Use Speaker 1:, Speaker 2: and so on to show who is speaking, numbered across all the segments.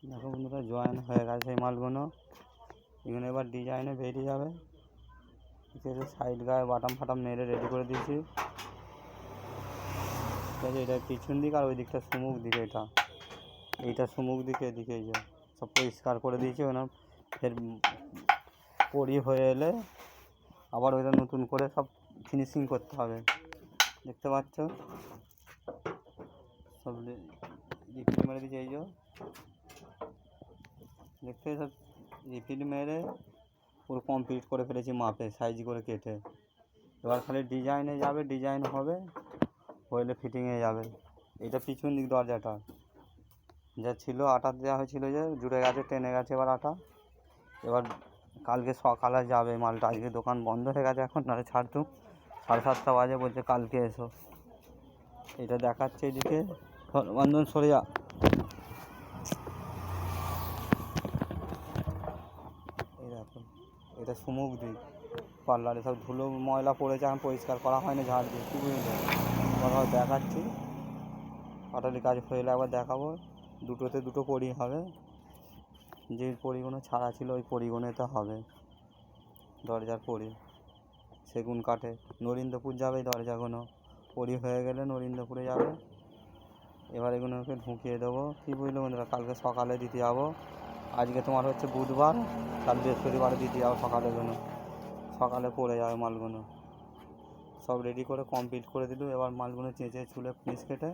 Speaker 1: দেখো বন্ধুরা জয়েন হয়ে গেছে এই মালগুলো। এগুলো এবার ডিজাইনে বেরিয়ে যাবে। সাইড গায়ে বাটাম ফাটাম মেরে রেডি করে দিয়েছি। ঠিক আছে, এটা পিছন দিক আর ওই দিকটা সুমুখ দিকে, এইটা সুমুখ দিকে, এদিকে এই যে সব পরিষ্কার করে দিয়েছি। ওখানে ফের পরি হয়ে এলে আবার ওইটা নতুন করে সব ফিনিশিং করতে হবে। দেখতে পাচ্ছ সব রিপিট মেরে দিয়েছি। এই যে দেখতে সব রিপিট মেরে পুরো কমপ্লিট করে ফেলেছি, মাপে সাইজ করে কেটে। এবার খালি ডিজাইনে যাবে, ডিজাইন হবে, হইলে ফিটিংয়ে যাবে। এটা পিছন দিক দরজাটা যা ছিল আটা দেওয়া হয়েছিল, যে জুড়ে গেছে, টেনে গেছে এবার আটা। এবার কালকে সকালে যাবে মালটা। আজকে দোকান বন্ধ হয়ে গেছে এখন, নাহলে ছাড়তুম। 7:30 বাজে, বলছে কালকে এসো। এটা দেখাচ্ছে এদিকে বন্ধন, সরে যা। এই দেখো, এটা সুমুখ দিক পার্লারে সব ধুলো ময়লা পড়েছে, এখন পরিষ্কার করা হয়নি ঝাড় দিয়ে। কী বুঝলে, আবার দেখাচ্ছি। পাটালি কাজ হয়ে একবার দেখাবো। দুটোতে দুটো পরি হবে। যে পরিগুলো ছাড়া ছিল ওই পরিগুলোতে হবে দরজার পরি। সেগুন কাঠে নরিন্দপুর যাবে দরজাগুলো। পরি হয়ে গেলে নরিন্দপুরে যাবে। এবার এগুলোকে ঢুকিয়ে দেবো। কী বুঝলো বন্ধুরা, কালকে সকালে দিতে যাবো। আজকে তোমার হচ্ছে বুধবার, কাল বৃহস্পতিবারে দিতে যাবো সকালেগুলো। সকালে পড়ে যাবে মালগুলো। সব রেডি করে কমপ্লিট করে দিল। এবার মালগুলো চেঁচে চুলে পিস কেটে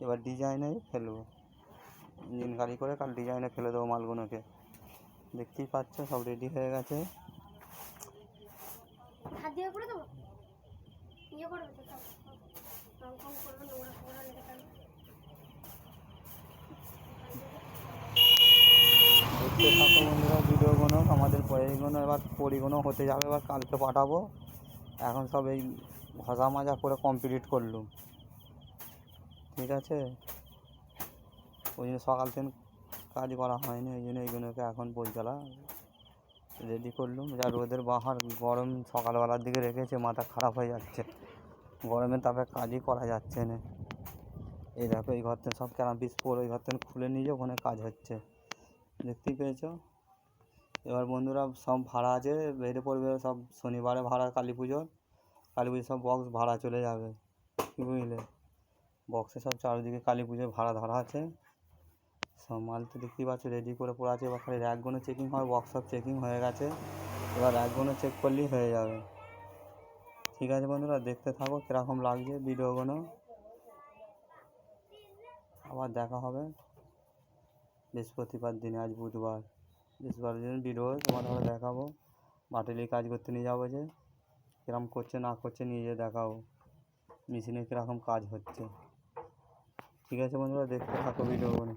Speaker 1: এবার ডিজাইনে ফেলবো। ইঞ্জিন গাড়ি করে কাল ডিজাইনে ফেলে দেবো মালগুলোকে। দেখতেই পাচ্ছ সব রেডি হয়ে গেছে। দেখতে থাকো বন্ধুরা ভিডিওগুলো। আমাদের এইগুলো এবার পরিগুলো হতে যাবে, এবার কালকে পাঠাবো। এখন সব এই ভাজা মাজা করে কমপ্লিট করলুম। ঠিক আছে, ওই জন্য সকাল থেকে কাজ করা হয়নি, ওই জন্য এইগুলোকে এখন পরিচালা রেডি করলুম। যা রোদের বাহার, গরম সকালবেলার দিকে রেখেছে, মাথা খারাপ হয়ে যাচ্ছে গরমের তাপে, কাজই করা যাচ্ছে না। এই দেখো এই ঘর থেকে সব ক্যারাম পিস পরে ওই ঘর থেকে খুলে নিয়ে ওখানে কাজ হচ্ছে, দেখতেই পেয়েছো। এবার বন্ধুরা সব ভাড়া আছে, বেরিয়ে পড়বে সব শনিবারে ভাড়া, কালী পুজোর সব বক্স ভাড়া চলে যাবে। কী বুঝলে, বক্সে সব চারিদিকে কালী পুজোর ভাড়া ধরা আছে। সব মাল তো দেখতেই পাচ্ছ রেডি করে পড়ে আছে। এবার খালি র্যাকগুলো চেকিং হয়, বক্স সব চেকিং হয়ে গেছে। এবার র্যাকগুলো চেক করলেই হয়ে যাবে। ঠিক আছে বন্ধুরা, দেখতে থাকো কীরকম লাগছে ভিডিওগুলো। আবার দেখা হবে বৃহস্পতিবার দিনে। আজ বুধবার, বৃহস্পতিবার দিন ভিডিও তোমাদের দেখাবো। বাটালি কাজ করতে নিয়ে যাবো, যে কীরকম করছে না করছে নিয়ে যেয়ে দেখাবো মেশিনে কীরকম কাজ হচ্ছে। ঠিক আছে বন্ধুরা, দেখতে থাকো ভিডিওগুলো।